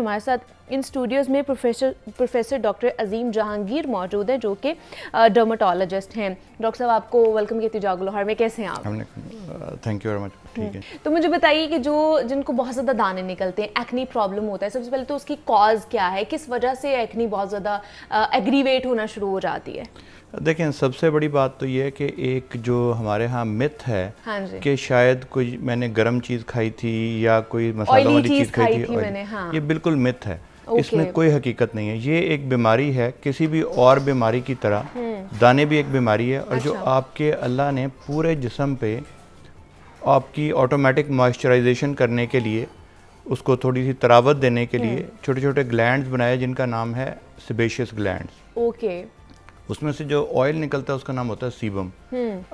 हमारे साथ इन स्टूडियोज़ में प्रोफेसर डॉक्टर अजीम जहांगीर मौजूद हैं जो कि डर्माटोलॉजिस्ट हैं। डॉक्टर साहब, आपको वेलकम कहती हूँ जागो लाहौर में, कैसे हैं आप? Thank you very much. ठीक है, तो मुझे बताइए कि जिनको बहुत ज़्यादा दाने निकलते हैं, एक्नी प्रॉब्लम होता है, सबसे पहले तो उसकी कॉज क्या है, किस वजह से एक्नी बहुत ज़्यादा एग्रीवेट होना शुरू हो जाती है? देखें, सबसे बड़ी बात तो ये है कि एक जो हमारे यहाँ मिथ है, हाँ कि शायद कोई मैंने गर्म चीज़ खाई थी या कोई मसालों वाली चीज़ खाई थी मैंने, हाँ। ये बिल्कुल मिथ है। इसमें कोई हकीकत नहीं है। ये एक बीमारी है, किसी भी और बीमारी की तरह दाने भी एक बीमारी है। और जो आपके अल्लाह ने पूरे जिस्म पे आपकी ऑटोमेटिक मॉइस्चराइजेशन करने के लिए, उसको थोड़ी सी तरावत देने के लिए छोटे छोटे ग्लैंड्स बनाए जिनका नाम है सेबेशियस ग्लैंड्स। ओके। उसमें से जो ऑयल निकलता है उसका नाम होता है सीबम।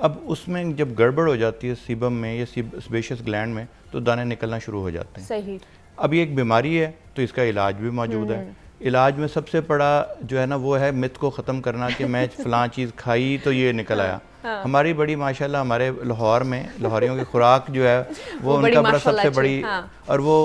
अब उसमें जब गड़बड़ हो जाती है सीबम में या सेबेशियस ग्लैंड में, तो दाने निकलना शुरू हो जाते हैं। सही। अब ये एक बीमारी है तो इसका इलाज भी मौजूद है। इलाज में सबसे बड़ा जो है ना वो है मिथ को ख़त्म करना कि मैं फ़लाँ चीज़ खाई तो ये निकल आया। हमारी बड़ी माशाल्लाह हमारे लाहौर में लाहौरियों की खुराक जो है वो उनका बड़ा सबसे बड़ी, और वो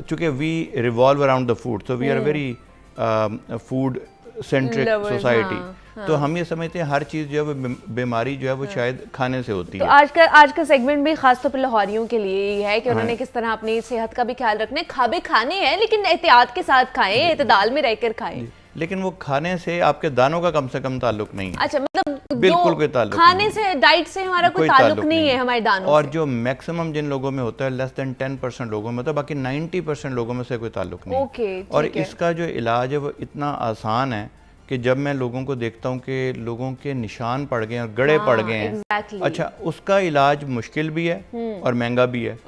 चूँकि we revolve around the food, so we are very food centric society. तो हम ये समझते हैं हर चीज़ जो है वो बीमारी जो है वो शायद खाने से होती है। तो आज का सेगमेंट भी खास तौर पर लाहौरियों के लिए ही है कि उन्होंने किस तरह अपनी सेहत का भी ख्याल रखना है। खाने हैं लेकिन एहतियात के साथ खाएं, एतदाल में रहकर खाएं। लेकिन वो खाने से आपके दानों का कम से कम ताल्लुक नहीं है। अच्छा, मतलब बिल्कुल कोई ताल्लुक खाने से, डाइट से हमारा कोई ताल्लुक नहीं है हमारे दानों और से। जो मैक्सिमम जिन लोगों में होता है लेस देन 10% लोगों में होता है, बाकी 90% लोगों में से कोई ताल्लुक नहीं। और इसका जो इलाज है वो इतना आसान है कि जब मैं लोगों को देखता हूँ कि लोगों के निशान पड़ गए और गड़े पड़ गए हैं, अच्छा, उसका इलाज मुश्किल भी है और महंगा भी है।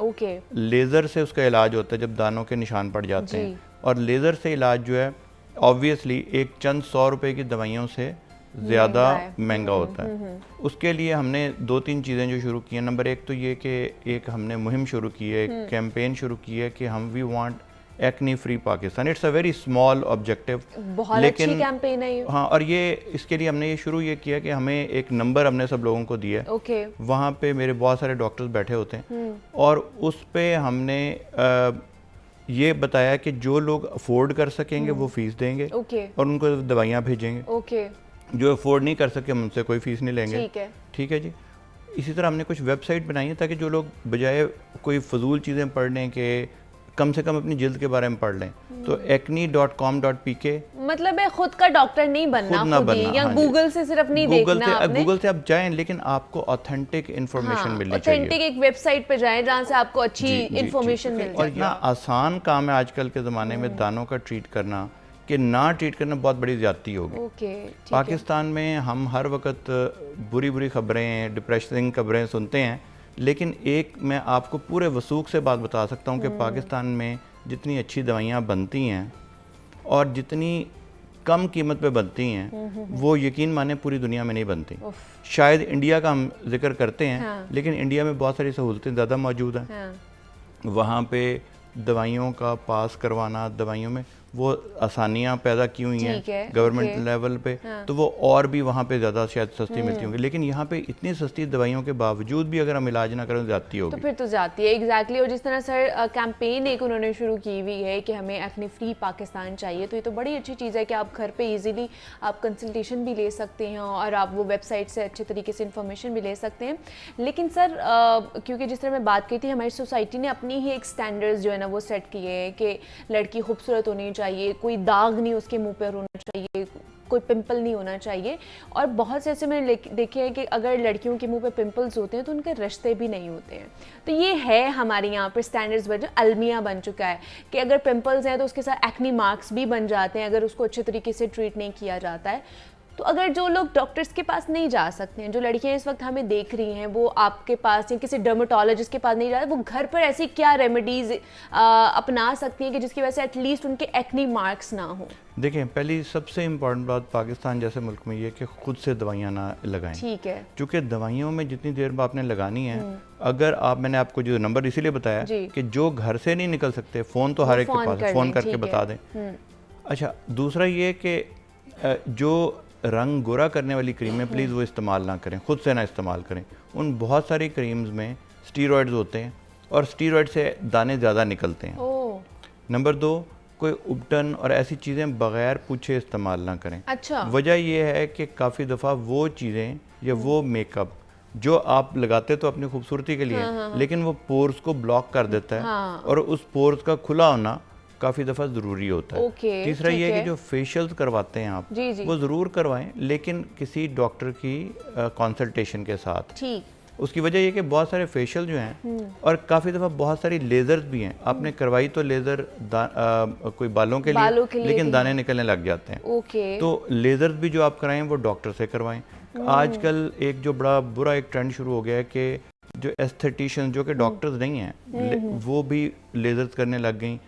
लेज़र से उसका इलाज होता है जब दानों के निशान पड़ जाते हैं। और लेज़र से इलाज जो है ऑब्वियसली एक चंद 100 रुपए की दवाइयों से ज़्यादा महंगा होता है। उसके लिए हमने 2-3 चीज़ें जो शुरू की हैं। नंबर 1 तो ये कि एक हमने मुहिम शुरू की है, एक कैंपेन शुरू की है कि हम we want acne free Pakistan. It's a very small objective, लेकिन अच्छी कैंपेन है ये। हाँ, और ये इसके लिए हमने ये शुरू ये किया कि हमें एक नंबर हमने सब लोगों को दिया है। वहाँ पे मेरे बहुत सारे डॉक्टर्स बैठे होते हैं और उस पे हमने ये बताया कि जो लोग अफोर्ड कर सकेंगे वो फीस देंगे और उनको दवाइयाँ भेजेंगे। जो अफोर्ड नहीं कर सके हम उनसे कोई फीस नहीं लेंगे। ठीक है जी। इसी तरह हमने कुछ वेबसाइट बनाई है ताकि जो लोग बजाय कोई फजूल चीज़ें पढ़ने के कम से कम अपनी जल्द के बारे में पढ़ लें। तो acne.com.pk, मतलब है खुद का डॉक्टर नहीं बनना, या गूगल से सिर्फ नहीं देखना आपने। गूगल से आप जाएं लेकिन आपको ऑथेंटिक इन्फॉर्मेशन मिलनी चाहिए। ऑथेंटिक एक वेबसाइट पे जाएं जहाँ से आपको अच्छी इन्फॉर्मेशन मिल जाए। और इतना आसान काम है आजकल के ज़माने में दानों का ट्रीट करना कि ना ट्रीट करना बहुत बड़ी ज़्यादती होगी। पाकिस्तान में हम हर वक्त बुरी बुरी खबरें, डिप्रेसिंग खबरें सुनते हैं, लेकिन एक मैं आपको पूरे वसूख से बात बता सकता हूँ कि पाकिस्तान में जितनी अच्छी दवाइयाँ बनती हैं और जितनी कम कीमत पे बनती हैं वो यकीन माने पूरी दुनिया में नहीं बनती। शायद इंडिया का हम जिक्र करते हैं लेकिन इंडिया में बहुत सारी सहूलतें ज़्यादा मौजूद हैं। वहाँ पे दवाइयों का पास करवाना, दवाइयों में वो आसानियाँ पैदा की हुई हैं गवर्नमेंट लेवल पे, तो वो और भी वहाँ पे ज़्यादा शायद सस्ती मिलती होंगी। लेकिन यहाँ पे इतनी सस्ती दवाइयों के बावजूद भी अगर हम इलाज ना करें तो जाती होगी। तो फिर तो जाती है, एग्जैक्टली। और जिस तरह सर कैंपेन एक उन्होंने शुरू की हुई है कि हमें एक्ने फ्री पाकिस्तान चाहिए, तो ये तो बड़ी अच्छी चीज़ है कि आप घर पर ईजिली आप कंसल्टेशन भी ले सकते हैं और आप वो वेबसाइट से अच्छे तरीके से इंफॉर्मेशन भी ले सकते हैं। लेकिन सर क्योंकि जिस तरह मैं बात की थी, हमारी सोसाइटी ने अपनी ही एक स्टैंडर्ड्स जो है ना वो सेट किए हैं कि लड़की खूबसूरत होनी चाहिए, कोई दाग नहीं उसके मुंह पर होना चाहिए, कोई पिंपल नहीं होना चाहिए। और बहुत से ऐसे मैंने देखे हैं कि अगर लड़कियों के मुंह पे पिंपल्स होते हैं तो उनके रिश्ते भी नहीं होते हैं। तो ये है हमारे यहाँ पर स्टैंडर्ड्स बन, अलमिया बन चुका है कि अगर पिंपल्स हैं तो उसके साथ एक्नी मार्क्स भी बन जाते हैं अगर उसको अच्छे तरीके से ट्रीट नहीं किया जाता है। तो अगर जो लोग डॉक्टर्स के पास नहीं जा सकते हैं, जो लड़कियां इस वक्त हमें देख रही हैं, वो आपके पास या किसी डर्माटोलॉजिस्ट के पास नहीं जा रहे, वो घर पर ऐसी क्या रेमेडीज अपना सकती हैं कि जिसकी वजह से एटलीस्ट उनके एक्नी मार्क्स ना हो? देखें, पहली सबसे इम्पॉर्टेंट बात पाकिस्तान जैसे मुल्क में ये कि खुद से दवाइयाँ ना लगाएं। ठीक है। क्योंकि दवाइयों में जितनी देर में आपने लगानी है, अगर आप, मैंने आपको जो नंबर इसीलिए बताया कि जो घर से नहीं निकल सकते, फ़ोन तो हर एक के पास है, फ़ोन करके बता दें। अच्छा, दूसरा ये कि जो रंग गोरा करने वाली क्रीमें प्लीज़ वो इस्तेमाल ना करें, खुद से ना इस्तेमाल करें। उन बहुत सारी क्रीम्स में स्टीरॉयड्स होते हैं और स्टीरॉयड से दाने ज़्यादा निकलते हैं। नंबर 2, कोई उपटन और ऐसी चीज़ें बगैर पूछे इस्तेमाल ना करें। अच्छा। वजह यह है कि काफ़ी दफ़ा वो चीज़ें या वो मेकअप जो आप लगाते तो अपनी खूबसूरती के लिए लेकिन वो पोर्स को ब्लॉक कर देता है और उस पोर्स का खुला होना काफ़ी दफ़ा ज़रूरी होता है। तीसरा ये है कि जो फेशियल्स करवाते हैं आप वो ज़रूर करवाएं, लेकिन किसी डॉक्टर की कंसल्टेशन के साथ। उसकी वजह ये कि बहुत सारे फेशियल जो हैं और काफ़ी दफ़ा बहुत सारी लेज़र्स भी हैं, आपने करवाई तो लेज़र कोई बालों के लिए लेकिन दाने निकलने लग जाते हैं। तो लेज़र्स भी जो आप कराएं वो डॉक्टर से करवाएं। आजकल एक जो बड़ा बुरा एक ट्रेंड शुरू हो गया है कि जो एस्थेटिशियन जो कि डॉक्टर्स नहीं हैं वो भी लेज़र्स करने लग गई।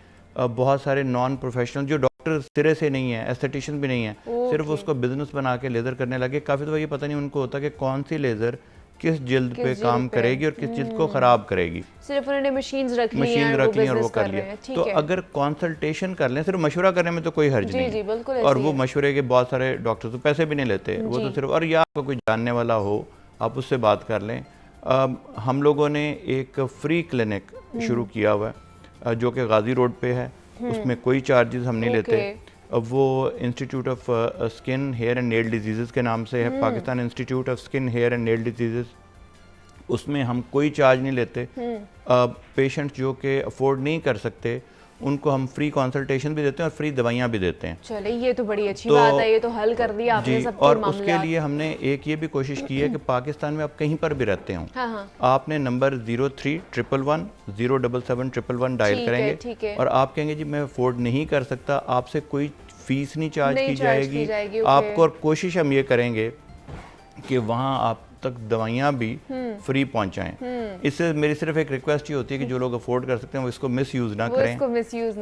बहुत सारे नॉन प्रोफेशनल जो डॉक्टर सिरे से नहीं है, एस्थेटिशियन भी नहीं है, सिर्फ उसको बिजनेस बना के लेज़र करने लगे। काफ़ी दफ़ा ये पता नहीं उनको होता कि कौन सी लेज़र किस जिल्द पे काम करेगी और किस जिल्द को ख़राब करेगी। सिर्फ उन्होंने मशीन रख ली और वो कर लिया। तो अगर कंसल्टेशन कर लें, सिर्फ मशवरा करने में तो कोई हर्ज नहीं है। और वो मशवरे के बहुत सारे डॉक्टर तो पैसे भी नहीं लेते, वो तो सिर्फ, और या आपको कोई जानने वाला हो आप उससे बात कर लें। हम लोगों ने एक फ्री क्लिनिक शुरू किया हुआ है जो कि गाजी रोड पे है, उसमें कोई चार्जेस हम नहीं लेते। वो institute of skin hair and nail disease के नाम से है, Pakistan institute of skin hair and nail disease. उसमें हम कोई चार्ज नहीं लेते। पेशेंट्स जो कि अफोर्ड नहीं कर सकते उनको हम फ्री कंसल्टेशन भी देते हैं और फ्री दवाइयाँ भी देते हैं। चले, ये तो बड़ी अच्छी बात है, ये तो हल कर दिया आपने सबके और उसके लिए हमने एक ये भी कोशिश की है कि पाकिस्तान में आप कहीं पर भी रहते हो, आपने नंबर 03-111-077-111 डायल करेंगे और आप कहेंगे जी मैं अफोर्ड नहीं कर सकता, आपसे कोई फीस नहीं चार्ज की जाएगी आपको, और कोशिश हम ये करेंगे कि वहाँ आप तक दवाइयाँ भी फ्री पहुंचाएं। इससे मेरी सिर्फ एक रिक्वेस्ट ही होती है कि जो लोग अफोर्ड कर सकते हैं वो इसको मिसयूज ना करें,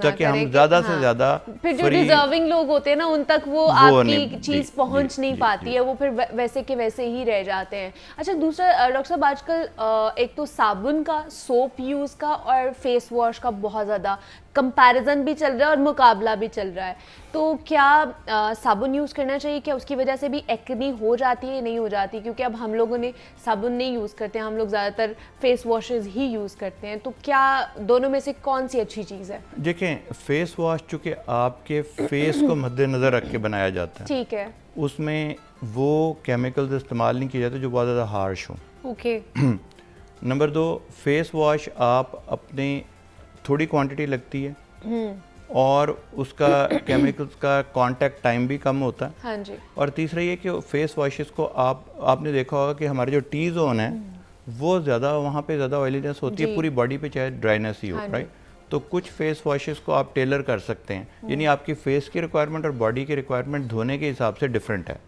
ताकि हम ज़्यादा से ज़्यादा फिर जो डिजर्विंग लोग होते हैं ना उन तक वो आपकी चीज़ पहुंच नहीं पाती है, वो फिर वैसे के वैसे ही रह जाते हैं। अच्छा, दूसरा डॉक्टर साहब, आजकल एक तो साबुन का, सोप यूज़ का और फेस वॉश का बहुत ज़्यादा कंपैरिजन भी चल रहा है और मुकाबला भी चल रहा है। तो क्या साबुन यूज़ करना चाहिए? क्या उसकी वजह से भी एक्ने हो जाती है, नहीं हो जाती? क्योंकि अब हम लोगों ने साबुन नहीं यूज़ करते हैं, हम लोग ज़्यादातर फेस वॉशेज़ ही यूज़ करते हैं। तो क्या दोनों में से कौन सी अच्छी चीज़ है? देखें, फेस वॉश चूँकि आपके फेस को मद्देनज़र रख के बनाया जाता है, ठीक है, उसमें वो केमिकल्स इस्तेमाल नहीं किए जाते जो बहुत ज़्यादा हार्श हों। ओके। नंबर 2, फेस वॉश आप अपने थोड़ी क्वांटिटी लगती है और उसका केमिकल्स का कांटेक्ट टाइम भी कम होता है। हाँ जी। और तीसरा ये कि फेस वॉशेस को आपने देखा होगा कि हमारे जो टी जोन है वो ज़्यादा, वहाँ पे ज़्यादा ऑयलीनेस होती है, पूरी बॉडी पे चाहे ड्राइनेस ही हो, राइट। तो कुछ फेस वॉशेस को आप टेलर कर सकते हैं, यानी आपकी फेस की रिक्वायरमेंट और बॉडी की रिक्वायरमेंट धोने के हिसाब से डिफरेंट है।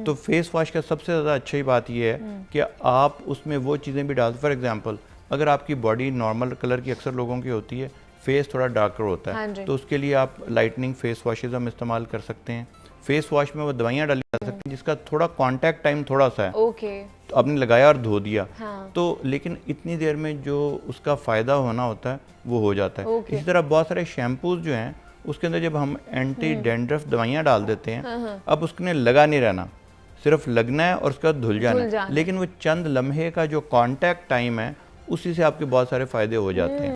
तो फेस वॉश का सबसे ज़्यादा अच्छी बात यह है कि आप उसमें वो चीज़ें भी डालते, फॉर एग्जाम्पल अगर आपकी बॉडी नॉर्मल कलर की अक्सर लोगों की होती है, फेस थोड़ा डार्कर होता है, तो उसके लिए आप लाइटनिंग फेस वॉशेज हम इस्तेमाल कर सकते हैं। फेस वॉश में वो दवाइयाँ डाली जा सकती हैं जिसका थोड़ा कांटेक्ट टाइम थोड़ा सा है, तो आपने लगाया और धो दिया, तो लेकिन इतनी देर में जो उसका फ़ायदा होना होता है वो हो जाता है। इसी तरह बहुत सारे शैम्पूज जो हैं उसके अंदर जब हम एंटी डैंड्रफ दवाइयाँ डाल देते हैं, अब उसने लगा नहीं रहना, सिर्फ लगना है और उसका धुल जाना है, लेकिन वो चंद लम्हे का जो कांटेक्ट टाइम है उसी से आपके बहुत सारे फ़ायदे हो जाते हैं।